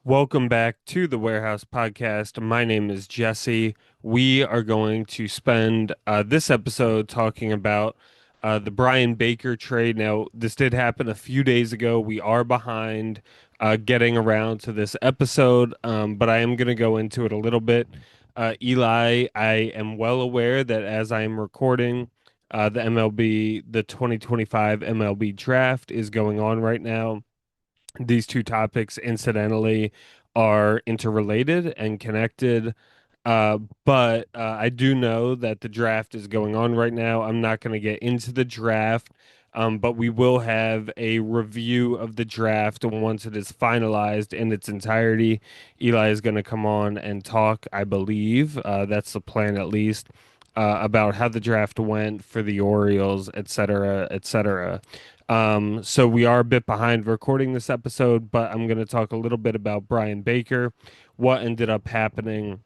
Welcome back to the Warehouse Podcast. My name is Jesse. We are going to spend this episode talking about the Bryan Baker trade. Now, this did happen a few days ago. We are behind getting around to this episode, but I am going to go into it a little bit. Eli, I am well aware that as I am recording, the 2025 MLB draft is going on right now. These two topics, incidentally, are interrelated and connected. But I do know that the draft is going on right now. I'm not going to get into the draft, but we will have a review of the draft once it is finalized in its entirety. Eli is going to come on and talk, I believe. That's the plan, at least. About how the draft went for the Orioles, et cetera, et cetera. So we are a bit behind recording this episode, but I'm going to talk a little bit about Bryan Baker, what ended up happening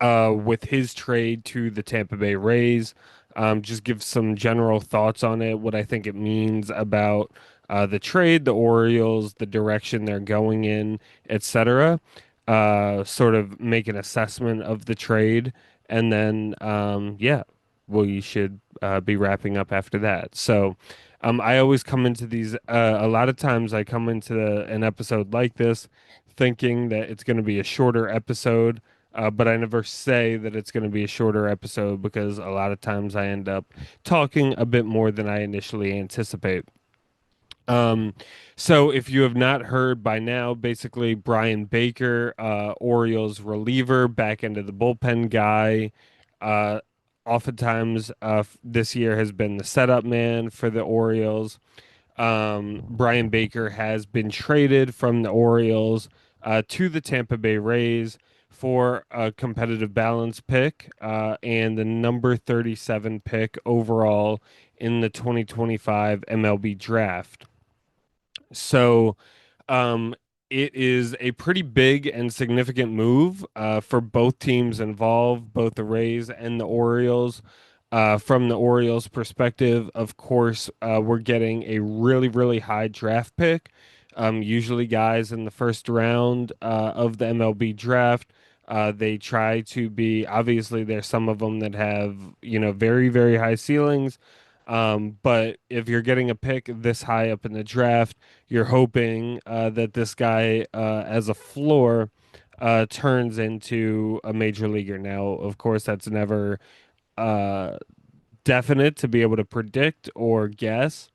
with his trade to the Tampa Bay Rays. Just give some general thoughts on it, what I think it means about the trade, the Orioles, the direction they're going in, etc. Sort of make an assessment of the trade, and then yeah, we should be wrapping up after that. So. I always come into these, a lot of times I come into an episode like this thinking that it's going to be a shorter episode, but I never say that it's going to be a shorter episode because a lot of times I end up talking a bit more than I initially anticipate. Um, so if you have not heard by now, basically Bryan Baker, Orioles reliever, back into the bullpen guy, uh, oftentimes this year has been the setup man for the Orioles. Bryan Baker has been traded from the Orioles to the Tampa Bay Rays for a competitive balance pick and the number 37 pick overall in the 2025 MLB draft. So, um, it is a pretty big and significant move for both teams involved, both the Rays and the Orioles. From the Orioles' perspective, of course, we're getting a really, really high draft pick. Usually, guys in the first round of the MLB draft, they try to be, obviously, there's some of them that have, very, very high ceilings. But if you're getting a pick this high up in the draft, you're hoping that this guy, as a floor, turns into a major leaguer. Now, of course, that's never uh, definite to be able to predict or guess.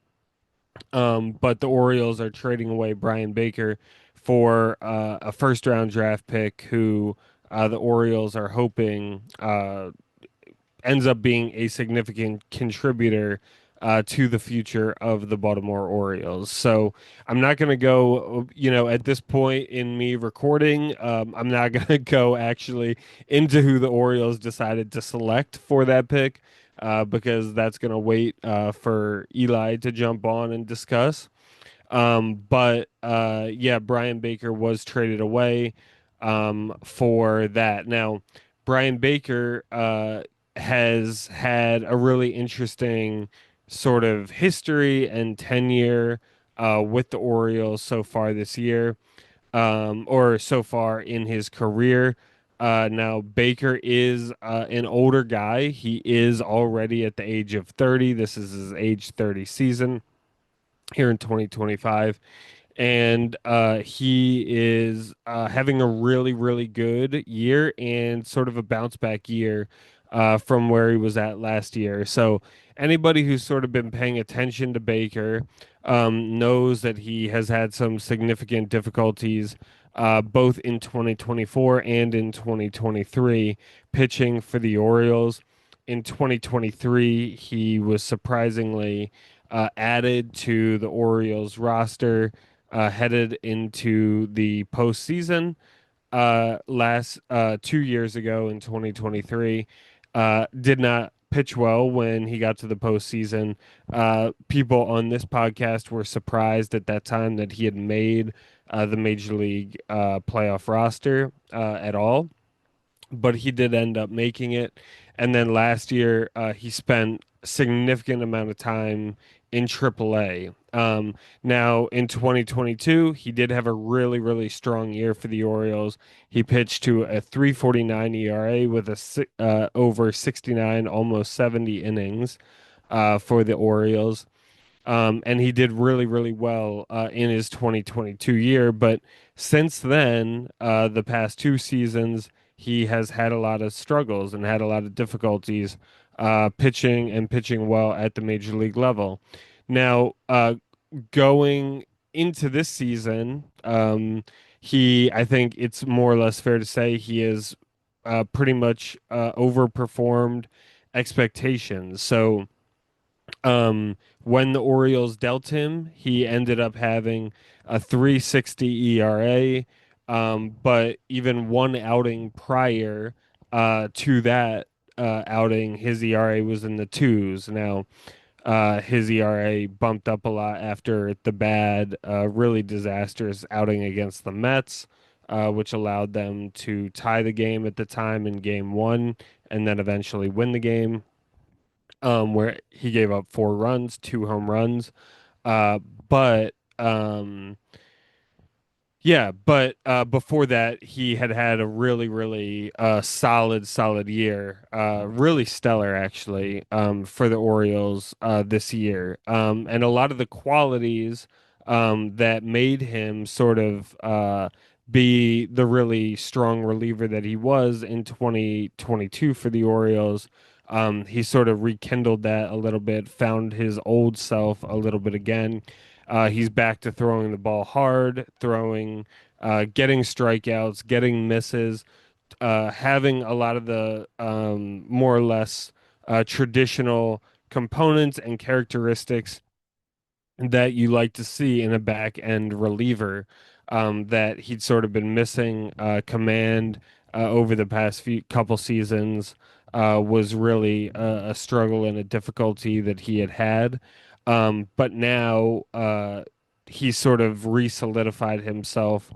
But the Orioles are trading away Bryan Baker for a first round draft pick who the Orioles are hoping ends up being a significant contributor to the future of the Baltimore Orioles. So I'm not going to go, at this point in me recording, I'm not going to go actually into who the Orioles decided to select for that pick because that's going to wait for Eli to jump on and discuss. But yeah, Bryan Baker was traded away for that. Now, Bryan Baker has had a really interesting sort of history and tenure with the Orioles so far this year, or so far in his career. Now, Baker is an older guy. He is already at the age of 30. This is his age 30 season here in 2025. And he is having a really, really good year and sort of a bounce back year from where he was at last year. So anybody who's sort of been paying attention to Baker knows that he has had some significant difficulties both in 2024 and in 2023 pitching for the Orioles. In 2023, he was surprisingly added to the Orioles roster headed into the postseason last 2 years ago in 2023. Did not pitch well when he got to the postseason. People on this podcast were surprised at that time that he had made the major league playoff roster at all, but he did end up making it. And then last year, he spent significant amount of time in AAA. Now in 2022, he did have a really, really strong year for the Orioles. He pitched to a 3.49 ERA with over 69, almost 70 innings for the Orioles. And he did really, really well in his 2022 year. But since then, the past two seasons, he has had a lot of struggles and had a lot of difficulties pitching and pitching well at the major league level. Now, going into this season, I think it's more or less fair to say he is pretty much overperformed expectations. So, when the Orioles dealt him, he ended up having a 3.60 ERA. But even one outing prior to that outing, his ERA was in the twos. Now, his ERA bumped up a lot after the bad, really disastrous outing against the Mets, which allowed them to tie the game at the time in game one and then eventually win the game, where he gave up 4 runs, 2 home runs. Uh, but yeah, but before that, he had had a really, really solid year, really stellar actually, for the Orioles this year. And a lot of the qualities that made him sort of be the really strong reliever that he was in 2022 for the Orioles. He sort of rekindled that a little bit, found his old self a little bit again. He's back to throwing the ball hard, getting strikeouts, getting misses, having a lot of the more or less traditional components and characteristics that you like to see in a back end reliever, that he'd sort of been missing. Command over the past few couple seasons was really a struggle and a difficulty that he had had. But now he sort of re-solidified himself.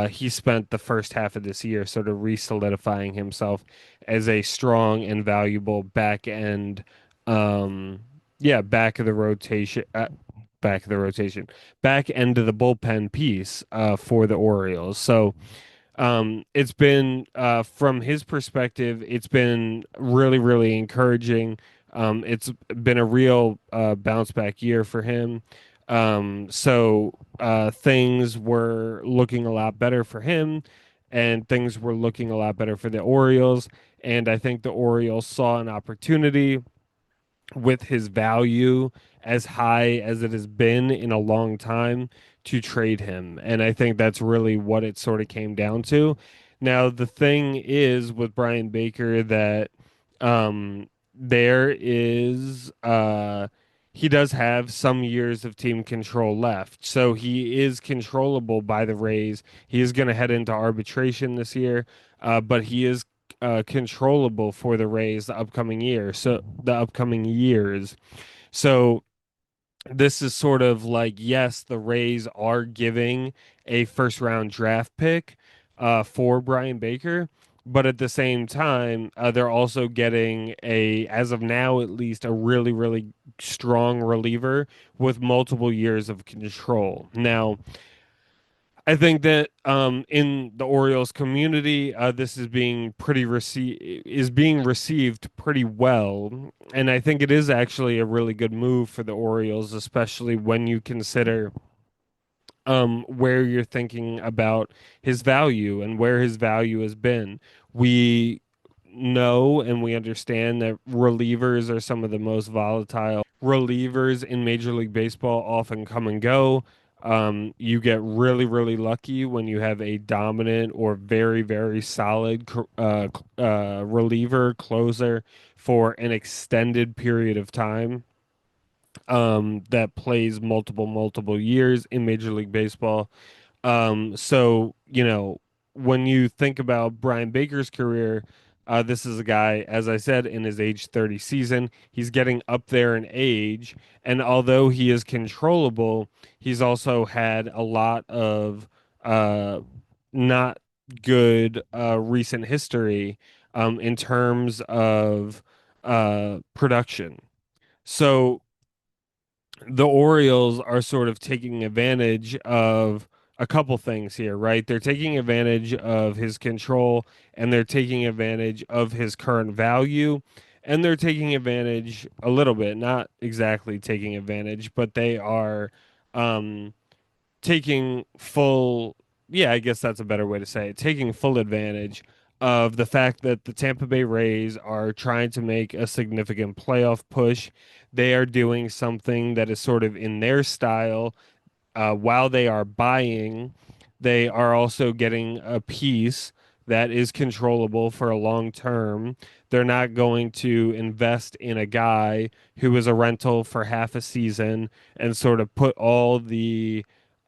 He spent the first half of this year sort of re-solidifying himself as a strong and valuable back end, yeah, back of the rotation, back end of the bullpen piece for the Orioles. So it's been, from his perspective, it's been really, really encouraging. It's been a real bounce back year for him. Things were looking a lot better for him, and things were looking a lot better for the Orioles. And I think the Orioles saw an opportunity with his value as high as it has been in a long time to trade him. And I think that's really what it sort of came down to. Now, the thing is with Bryan Baker that there is he does have some years of team control left. So he is controllable by the Rays. He is going to head into arbitration this year, but he is controllable for the Rays the upcoming years. So this is sort of like, yes, the Rays are giving a first round draft pick for Bryan Baker, but at the same time, they're also getting as of now at least, a really, really strong reliever with multiple years of control. Now, I think that in the Orioles community, this is being received pretty well, and I think it is actually a really good move for the Orioles, especially when you consider where you're thinking about his value and where his value has been. We know and we understand that relievers are some of the most volatile relievers in Major League Baseball, often come and go. You get really, really lucky when you have a dominant or very, very solid reliever closer for an extended period of time, that plays multiple years in Major League Baseball. When you think about Bryan Baker's career, this is a guy, as I said, in his age 30 season. He's getting up there in age, and although he is controllable, he's also had a lot of not good recent history in terms of production. So the Orioles are sort of taking advantage of a couple things here, right? They're taking advantage of his control and they're taking advantage of his current value and they're taking advantage a little bit, not exactly taking advantage, but they are um taking full, yeah, I guess that's a better way to say it, taking full advantage of the fact that the Tampa Bay Rays are trying to make a significant playoff push. They are doing something that is sort of in their style while they are buying, they are also getting a piece that is controllable for a long term. They're not going to invest in a guy who is a rental for half a season and sort of put all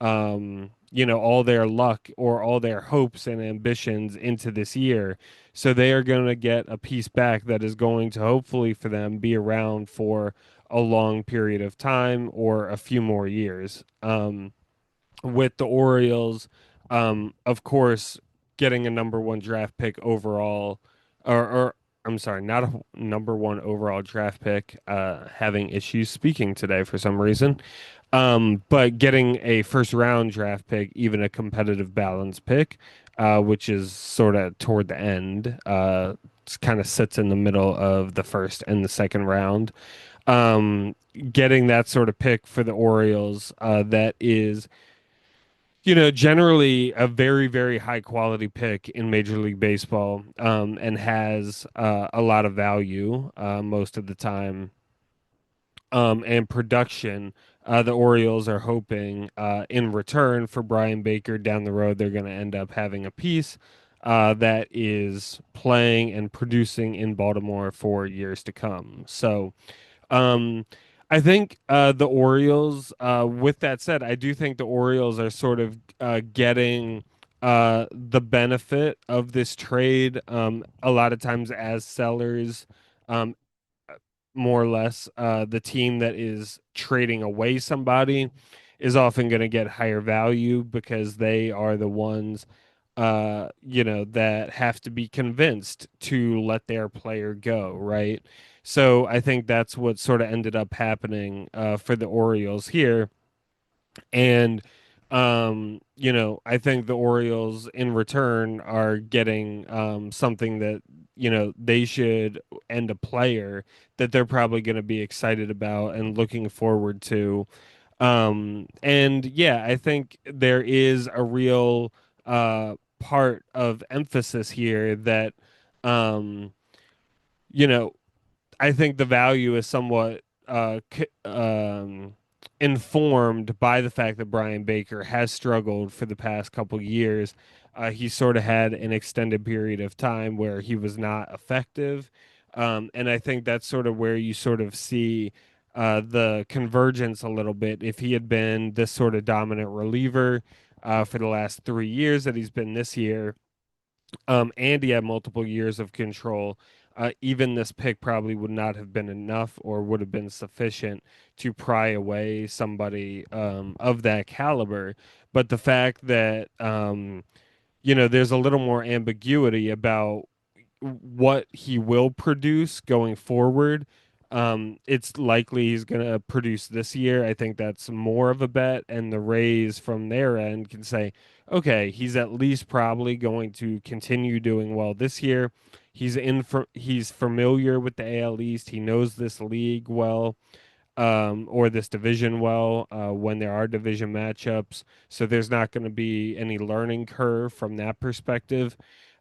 all their luck or all their hopes and ambitions into this year. So they are going to get a piece back that is going to hopefully for them be around for a long period of time or a few more years. With the Orioles, of course, getting a number one draft pick overall, or I'm sorry, not a number one overall draft pick, having issues speaking today for some reason. But getting a first round draft pick, even a competitive balance pick, which is sort of toward the end, kind of sits in the middle of the first and the second round. Um, Getting that sort of pick for the Orioles, that is, generally a very, very high quality pick in Major League Baseball, and has a lot of value most of the time, and production. The Orioles are hoping in return for Bryan Baker down the road, they're going to end up having a piece that is playing and producing in Baltimore for years to come. So, um, I think the Orioles, with that said, I do think the Orioles are sort of getting the benefit of this trade a lot of times as sellers. Um, More or less, the team that is trading away somebody is often going to get higher value because they are the ones, that have to be convinced to let their player go, right? So I think that's what sort of ended up happening for the Orioles here. And I think the Orioles in return are getting something that, they should end a player that they're probably going to be excited about and looking forward to. And yeah, I think there is a real part of emphasis here that um, you know, I think the value is somewhat informed by the fact that Bryan Baker has struggled for the past couple years. He sort of had an extended period of time where he was not effective. And I think that's sort of where you sort of see the convergence a little bit. If he had been this sort of dominant reliever for the last 3 years that he's been this year, and he had multiple years of control. Even this pick probably would not have been enough or would have been sufficient to pry away somebody of that caliber. But the fact that, there's a little more ambiguity about what he will produce going forward. It's likely he's going to produce this year. I think that's more of a bet. And the Rays from their end can say, okay, he's at least probably going to continue doing well this year. He's familiar with the AL East. He knows this league well, or this division well, when there are division matchups. So there's not going to be any learning curve from that perspective.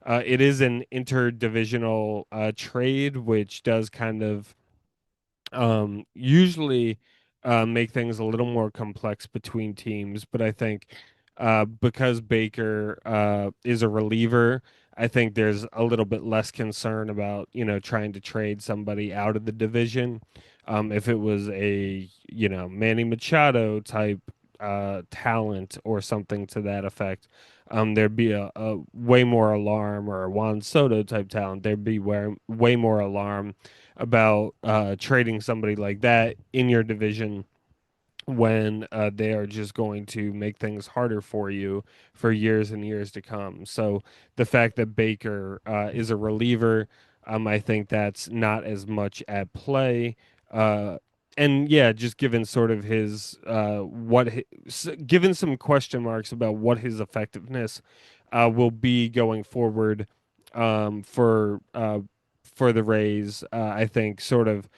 It is an interdivisional trade, which does kind of usually make things a little more complex between teams. But I think because Baker is a reliever, I think there's a little bit less concern about, trying to trade somebody out of the division. If it was a, Manny Machado type talent or something to that effect, there'd be a way more alarm, or a Juan Soto type talent. There'd be way more alarm about trading somebody like that in your division when they are just going to make things harder for you for years and years to come. So the fact that Baker is a reliever, I think that's not as much at play. and yeah, just given sort of his given some question marks about what his effectiveness will be going forward um, for uh, for the Rays, I think sort of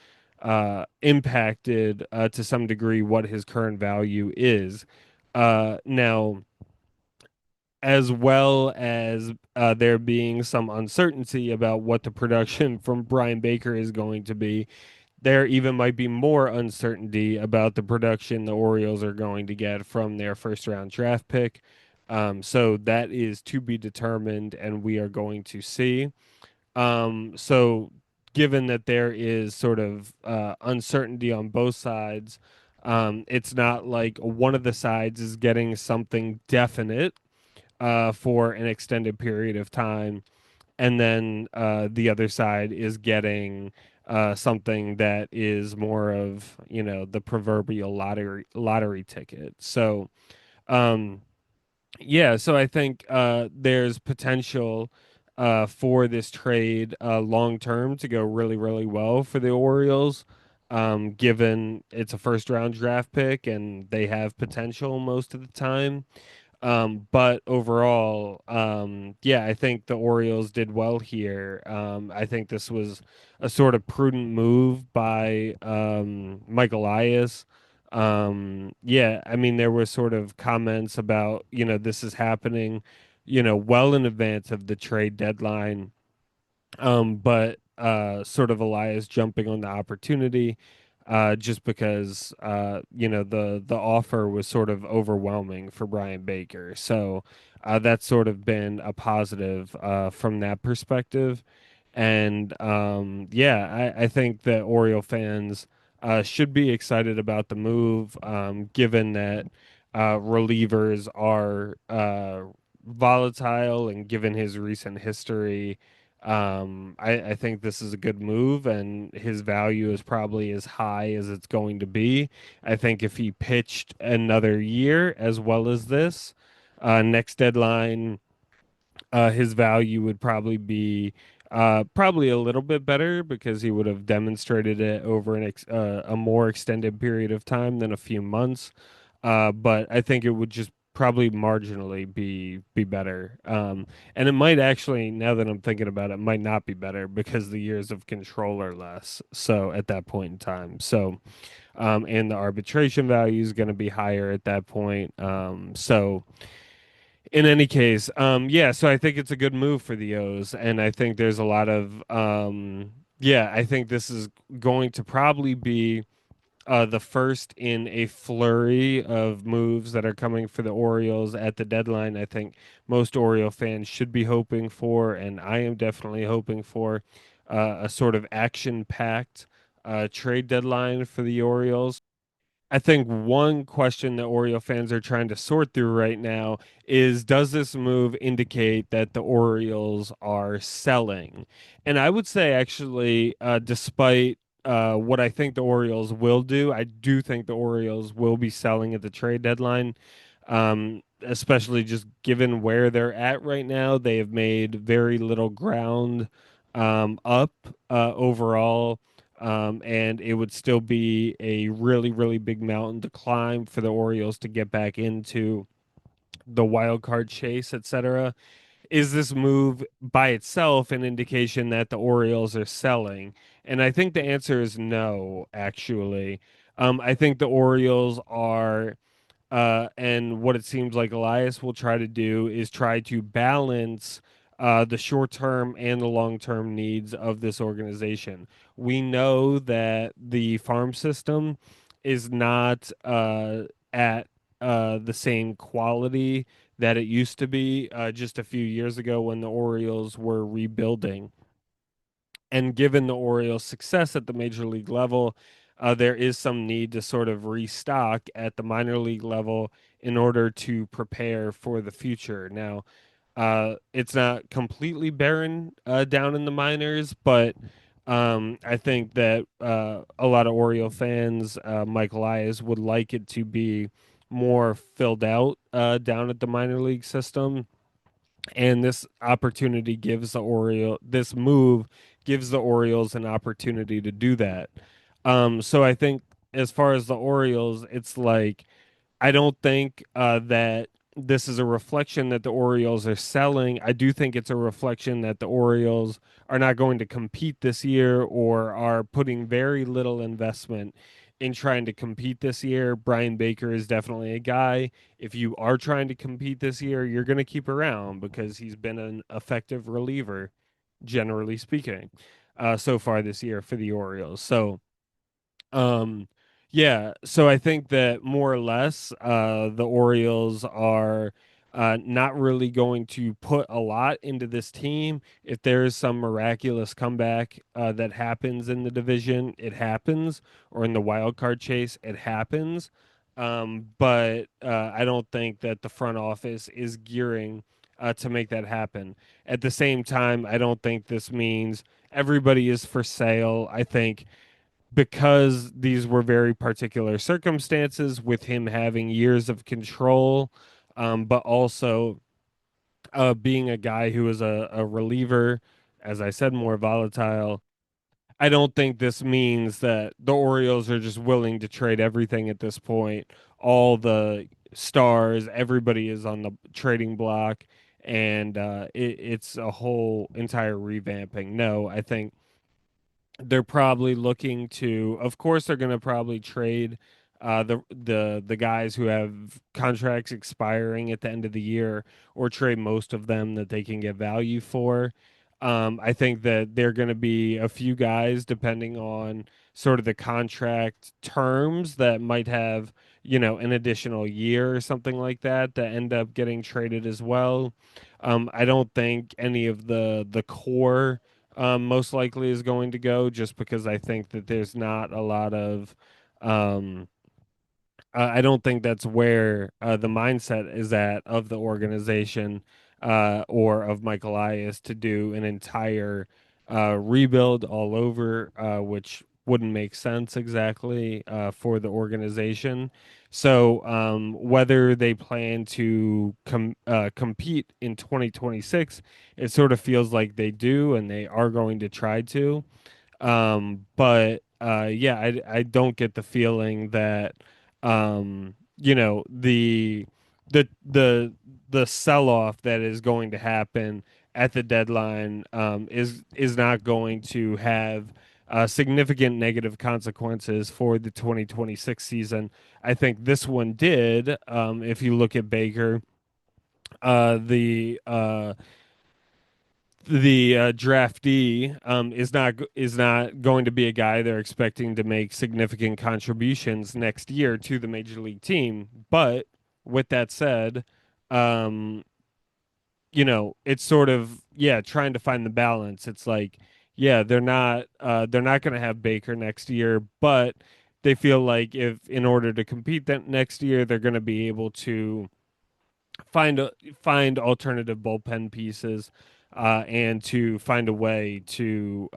impacted to some degree what his current value is. Now, as well as there being some uncertainty about what the production from Bryan Baker is going to be, there even might be more uncertainty about the production the Orioles are going to get from their first round draft pick. So that is to be determined, and we are going to see. So, given that there is sort of uncertainty on both sides, it's not like one of the sides is getting something definite for an extended period of time, and then the other side is getting something that is more of the proverbial lottery ticket. So um, yeah, so I think there's potential for this trade long term to go really really well for the Orioles. Given it's a first round draft pick and they have potential most of the time, but overall, yeah, I think the Orioles did well here. I think this was a sort of prudent move by Mike Elias. Yeah, I mean, there were sort of comments about, this is happening, well in advance of the trade deadline. But sort of Elias jumping on the opportunity, just because the offer was sort of overwhelming for Bryan Baker. So that's sort of been a positive from that perspective. And yeah, I think that Oriole fans should be excited about the move, given that relievers are volatile, and given his recent history. I think this is a good move, and his value is probably as high as it's going to be. I think if he pitched another year as well as this, next deadline, his value would probably be probably a little bit better because he would have demonstrated it over a more extended period of time than a few months. But I think it would just probably marginally be better. And it might actually, now that I'm thinking about it, might not be better because the years of control are less. So at that point in time, and the arbitration value is going to be higher at that point. So in any case, yeah, so I think it's a good move for the O's, and I think there's a lot of, yeah, I think this is going to probably be the first in a flurry of moves that are coming for the Orioles at the deadline. I think most Oriole fans should be hoping for, and I am definitely hoping for, a sort of action-packed trade deadline for the Orioles. I think one question that Oriole fans are trying to sort through right now is, does this move indicate that the Orioles are selling? And I would say, actually, despite what I think the Orioles will do, I do think the Orioles will be selling at the trade deadline, especially just given where they're at right now. They have made very little ground up overall, and it would still be a really, really big mountain to climb for the Orioles to get back into the wild card chase, etc. Is this move by itself an indication that the Orioles are selling? And I think the answer is no, actually. I think the Orioles are and what it seems like Elias will try to do is try to balance the short term and the long term needs of this organization. We know that the farm system is not at the same quality that it used to be just a few years ago when the Orioles were rebuilding. And given the Orioles' success at the major league level, there is some need to sort of restock at the minor league level in order to prepare for the future. Now, it's not completely barren down in the minors, but I think that a lot of Oriole fans, Mike Elias, would like it to be more filled out down at the minor league system, and this move gives the Orioles an opportunity to do that. So I think as far as the Orioles, it's like I don't think that this is a reflection that the Orioles are selling. I do think it's a reflection that the Orioles are not going to compete this year or are putting very little investment in trying to compete this year. Bryan Baker is definitely a guy. If you are trying to compete this year, you're going to keep around because he's been an effective reliever, generally speaking, so far this year for the Orioles. Um, yeah, so I think that more or less, the Orioles are not really going to put a lot into this team. If there is some miraculous comeback that happens in the division, it happens, or in the wild card chase, it happens. But I don't think that the front office is gearing to make that happen. At the same time, I don't think this means everybody is for sale. I think because these were very particular circumstances with him having years of control, but also being a guy who is a reliever, as I said, more volatile. I don't think this means that the Orioles are just willing to trade everything at this point. All the stars, everybody is on the trading block, and it's a whole entire revamping. No, I think they're probably looking to, of course they're going to probably trade the guys who have contracts expiring at the end of the year, or trade most of them that they can get value for. I think that there are going to be a few guys depending on sort of the contract terms that might have, an additional year or something like that, that end up getting traded as well. I don't think any of the core most likely is going to go, just because I think that there's not a lot of. Um, I don't think that's where the mindset is at of the organization, or of Michael Elias, to do an entire rebuild all over, which wouldn't make sense exactly for the organization. So, whether they plan to compete in 2026, it sort of feels like they do, and they are going to try to. But yeah, I don't get the feeling that the sell off that is going to happen at the deadline is not going to have significant negative consequences for the 2026 season. I think this one did. If you look at Baker, the draftee is not going to be a guy they're expecting to make significant contributions next year to the major league team. But with that said, um, it's sort of, yeah, trying to find the balance. It's like, yeah, they're not going to have Baker next year, but they feel like if in order to compete that next year, they're going to be able to find alternative bullpen pieces, and to find a way to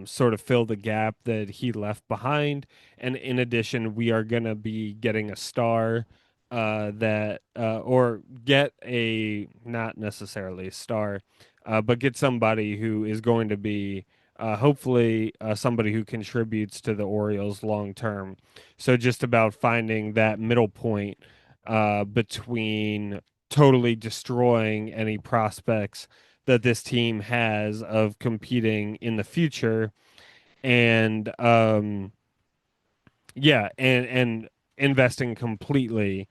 sort of fill the gap that he left behind. And in addition, we are going to be getting a star, that or get a, not necessarily a star, but get somebody who is going to be hopefully somebody who contributes to the Orioles long term. So just about finding that middle point between totally destroying any prospects that this team has of competing in the future, and yeah, and investing completely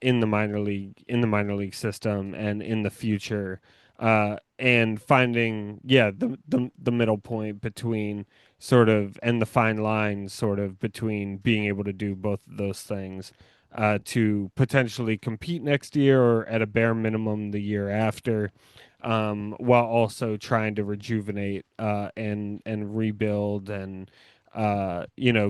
in the minor league system and in the future, and finding, yeah, the middle point between, sort of, and the fine line sort of between being able to do both of those things, to potentially compete next year, or at a bare minimum the year after, while also trying to rejuvenate, and rebuild, and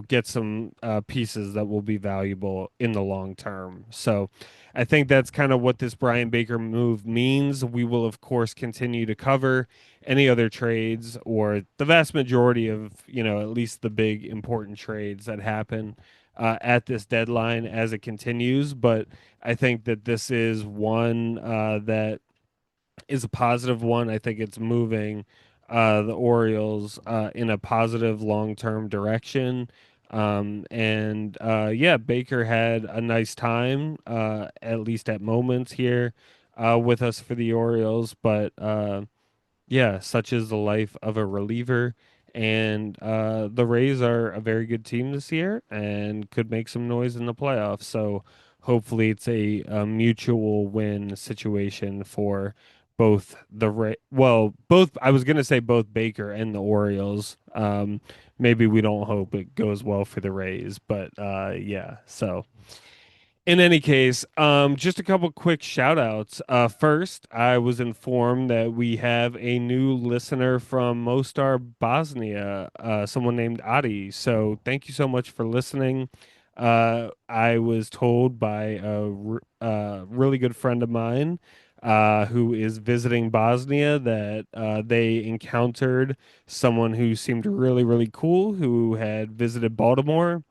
get some pieces that will be valuable in the long term. So I think that's kind of what this Bryan Baker move means. We will, of course, continue to cover any other trades, or the vast majority of, at least the big important trades that happen at this deadline as it continues. But I think that this is one that is a positive one. I think it's moving the Orioles in a positive long term direction. Yeah, Baker had a nice time, at least at moments here, with us for the Orioles. But yeah, such is the life of a reliever. And the Rays are a very good team this year and could make some noise in the playoffs. So hopefully it's a mutual win situation for both both, I was going to say both Baker and the Orioles. Maybe we don't hope it goes well for the Rays, but yeah, so. In any case, just a couple quick shout outs. First, I was informed that we have a new listener from Mostar, Bosnia, someone named Adi. So thank you so much for listening. I was told by a really good friend of mine who is visiting Bosnia that they encountered someone who seemed really, really cool who had visited Baltimore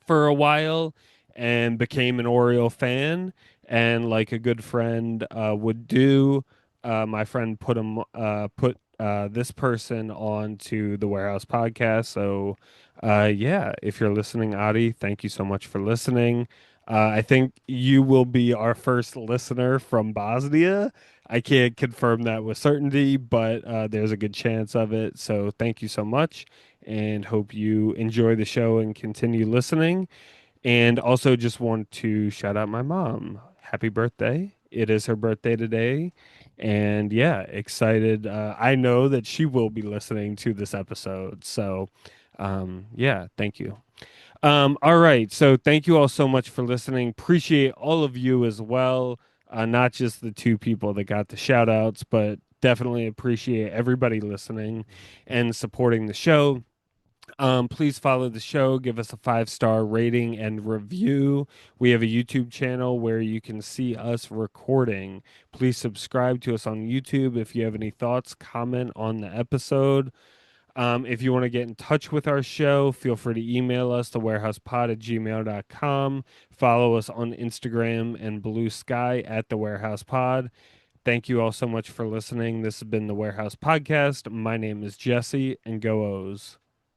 for a while and became an Oriole fan. And like a good friend would do, my friend put this person onto the Warehouse podcast. So yeah, if you're listening, Adi, thank you so much for listening. I think you will be our first listener from Bosnia. I can't confirm that with certainty, but there's a good chance of it. So thank you so much and hope you enjoy the show and continue listening. And also just want to shout out my mom. Happy birthday. It is her birthday today. And yeah, excited. I know that she will be listening to this episode. So yeah, thank you. All right. So thank you all so much for listening. Appreciate all of you as well. Not just the two people that got the shout outs, but definitely appreciate everybody listening and supporting the show. Please follow the show, give us a 5-star rating and review. We have a YouTube channel where you can see us recording. Please subscribe to us on YouTube. If you have any thoughts, comment on the episode. If you want to get in touch with our show, feel free to email us, thewarehousepod@gmail.com. Follow us on Instagram and Blue Sky at The Warehouse Pod. Thank you all so much for listening. This has been The Warehouse Podcast. My name is Jesse, and go O's.